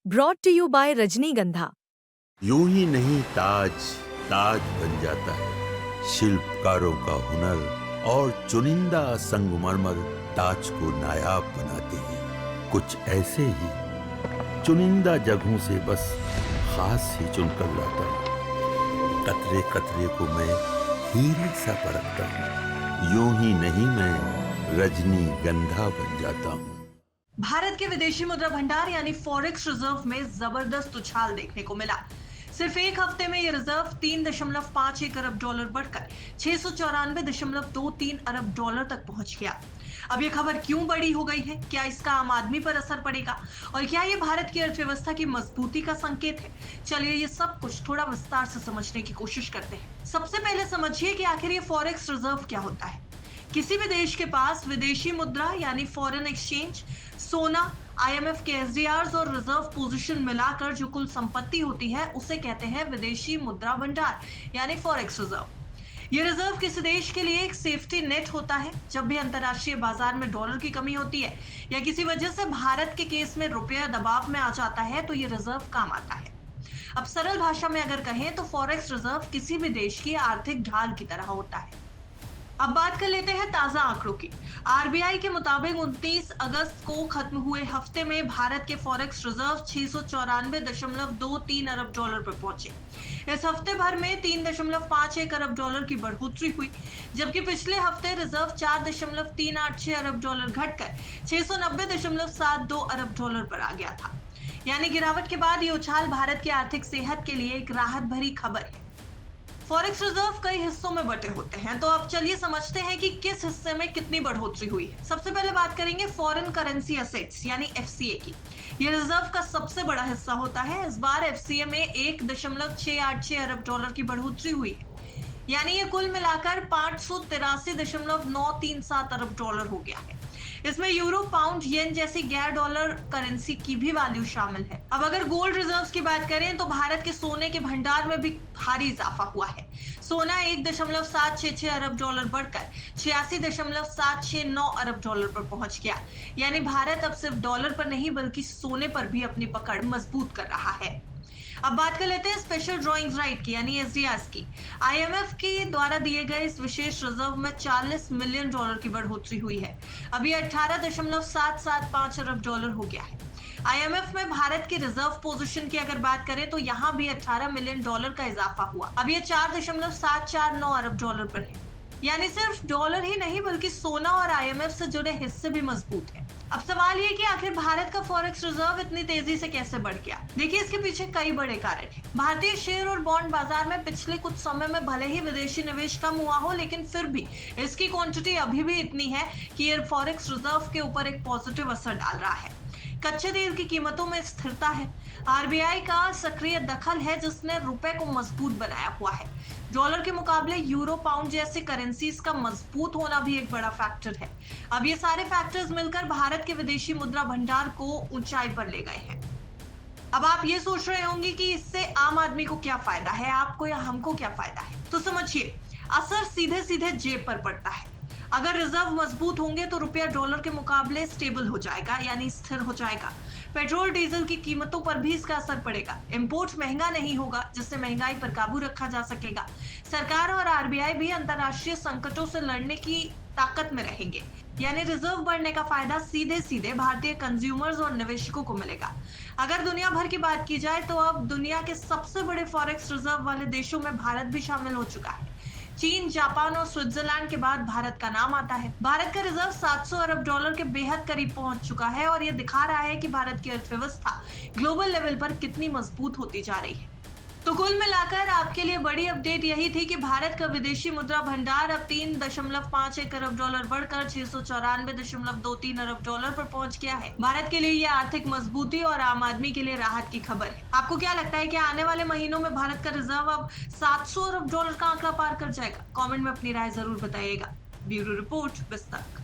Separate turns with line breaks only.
Brought to you bye रजनीगंधा।
यूं ही नहीं ताज ताज बन जाता है। शिल्पकारों का हुनर और चुनिंदा संगमरमर ताज को नायाब बनाते हैं। कुछ ऐसे ही चुनिंदा जगहों से बस खास ही चुनकर लाता हूँ। कतरे कतरे को मैं हीरे सा परखता हूँ। यूं ही नहीं मैं रजनीगंधा बन जाता हूँ।
भारत के विदेशी मुद्रा भंडार यानी फॉरेक्स रिजर्व में जबरदस्त उछाल देखने को मिला। सिर्फ एक हफ्ते में ये रिजर्व 3.51 अरब डॉलर बढ़कर 694.23 अरब डॉलर तक पहुंच गया। अब ये खबर क्यों बड़ी हो गई है? क्या इसका आम आदमी पर असर पड़ेगा और क्या ये भारत की अर्थव्यवस्था की मजबूती का संकेत है? चलिए ये सब कुछ थोड़ा विस्तार से समझने की कोशिश करते हैं। सबसे पहले समझिए कि आखिर ये फॉरेक्स रिजर्व क्या होता है। किसी भी देश के पास विदेशी मुद्रा यानी फॉरेन एक्सचेंज, सोना, आईएमएफ के एसडीआर और रिजर्व पोजीशन मिलाकर जो कुल संपत्ति होती है उसे कहते हैं विदेशी मुद्रा भंडार यानी फॉरेक्स रिजर्व। ये रिजर्व किसी देश के लिए एक सेफ्टी नेट होता है। जब भी अंतर्राष्ट्रीय बाजार में डॉलर की कमी होती है या किसी वजह से भारत के केस में रुपया दबाव में आ जाता है तो ये रिजर्व काम आता है। अब सरल भाषा में अगर कहें तो फॉरेक्स रिजर्व किसी भी देश की आर्थिक ढाल की तरह होता है। अब बात कर लेते हैं ताजा आंकड़ों की। आरबीआई के मुताबिक 29 अगस्त को खत्म हुए हफ्ते में भारत के फॉरेक्स रिजर्व 694.23 अरब डॉलर पर पहुंचे। इस हफ्ते भर में 3.51 अरब डॉलर की बढ़ोतरी हुई, जबकि पिछले हफ्ते रिजर्व 4.386 अरब डॉलर घटकर 690.72 अरब डॉलर पर आ गया था। यानी गिरावट के बाद ये उछाल भारत की आर्थिक सेहत के लिए एक राहत भरी खबर है। फॉरेक्स रिजर्व कई हिस्सों में बटे होते हैं, तो अब चलिए समझते हैं कि किस हिस्से में कितनी बढ़ोतरी हुई है। सबसे पहले बात करेंगे फॉरेन करेंसी एसेट्स यानी एफसीए की। ये रिजर्व का सबसे बड़ा हिस्सा होता है। इस बार एफसीए में 1.686 अरब डॉलर की बढ़ोतरी हुई है, यानी ये कुल मिलाकर 583.937 अरब डॉलर हो गया है। इसमें यूरो, पाउंड, येन जैसी गैर डॉलर करेंसी की भी वैल्यू शामिल है। अब अगर गोल्ड रिजर्व्स की बात करें तो भारत के सोने के भंडार में भी भारी इजाफा हुआ है। सोना 1.766 अरब डॉलर बढ़कर 86.769 अरब डॉलर पर पहुंच गया। यानी भारत अब सिर्फ डॉलर पर नहीं बल्कि सोने पर भी अपनी पकड़ मजबूत कर रहा है। अब बात कर लेते हैं स्पेशल ड्रॉइंग राइट की यानी एसडीआर की। आईएमएफ के द्वारा दिए गए इस विशेष रिजर्व में 40 मिलियन डॉलर की बढ़ोतरी हुई है। अब ये 18.775 अरब डॉलर हो गया है। आईएमएफ में भारत की रिजर्व पोजीशन की अगर बात करें तो यहाँ भी 18 मिलियन डॉलर का इजाफा हुआ। अब ये 4.749 अरब डॉलर पर है। यानी सिर्फ डॉलर ही नहीं बल्कि सोना और आईएमएफ से जुड़े हिस्से भी मजबूत हैं। अब सवाल ये कि आखिर भारत का फॉरेक्स रिजर्व इतनी तेजी से कैसे बढ़ गया? देखिए इसके पीछे कई बड़े कारण हैं। भारतीय शेयर और बॉन्ड बाजार में पिछले कुछ समय में भले ही विदेशी निवेश कम हुआ हो, लेकिन फिर भी इसकी क्वांटिटी अभी भी इतनी है कि ये फॉरेक्स रिजर्व के ऊपर एक पॉजिटिव असर डाल रहा है। कच्चे तेल की कीमतों में स्थिरता है। आरबीआई का सक्रिय दखल है जिसने रुपए को मजबूत बनाया हुआ है। डॉलर के मुकाबले यूरो, पाउंड जैसे करेंसीज का मजबूत होना भी एक बड़ा फैक्टर है। अब ये सारे फैक्टर्स मिलकर भारत के विदेशी मुद्रा भंडार को ऊंचाई पर ले गए हैं। अब आप ये सोच रहे होंगे कि इससे आम आदमी को क्या फायदा है, आपको या हमको क्या फायदा है? तो समझिए, असर सीधे सीधे जेब पर पड़ता है। अगर रिजर्व मजबूत होंगे तो रुपया डॉलर के मुकाबले स्टेबल हो जाएगा यानी स्थिर हो जाएगा। पेट्रोल डीजल की कीमतों पर भी इसका असर पड़ेगा। इंपोर्ट महंगा नहीं होगा जिससे महंगाई पर काबू रखा जा सकेगा। सरकार और आरबीआई भी अंतर्राष्ट्रीय संकटों से लड़ने की ताकत में रहेंगे। यानी रिजर्व बढ़ने का फायदा सीधे सीधे भारतीय कंज्यूमर्स और निवेशकों को मिलेगा। अगर दुनिया भर की बात की जाए तो अब दुनिया के सबसे बड़े फॉरेक्स रिजर्व वाले देशों में भारत भी शामिल हो चुका है। चीन, जापान और स्विट्जरलैंड के बाद भारत का नाम आता है। भारत का रिजर्व 700 अरब डॉलर के बेहद करीब पहुंच चुका है और यह दिखा रहा है कि भारत की अर्थव्यवस्था ग्लोबल लेवल पर कितनी मजबूत होती जा रही है। तो कुल मिलाकर आपके लिए बड़ी अपडेट यही थी कि भारत का विदेशी मुद्रा भंडार अब 3.51 अरब डॉलर बढ़कर 694.23 अरब डॉलर पर पहुंच गया है। भारत के लिए यह आर्थिक मजबूती और आम आदमी के लिए राहत की खबर है। आपको क्या लगता है कि आने वाले महीनों में भारत का रिजर्व अब 700 अरब डॉलर का आंकड़ा पार कर जाएगा? कमेंट में अपनी राय जरूर बताइएगा। Bureau report, विस्तक।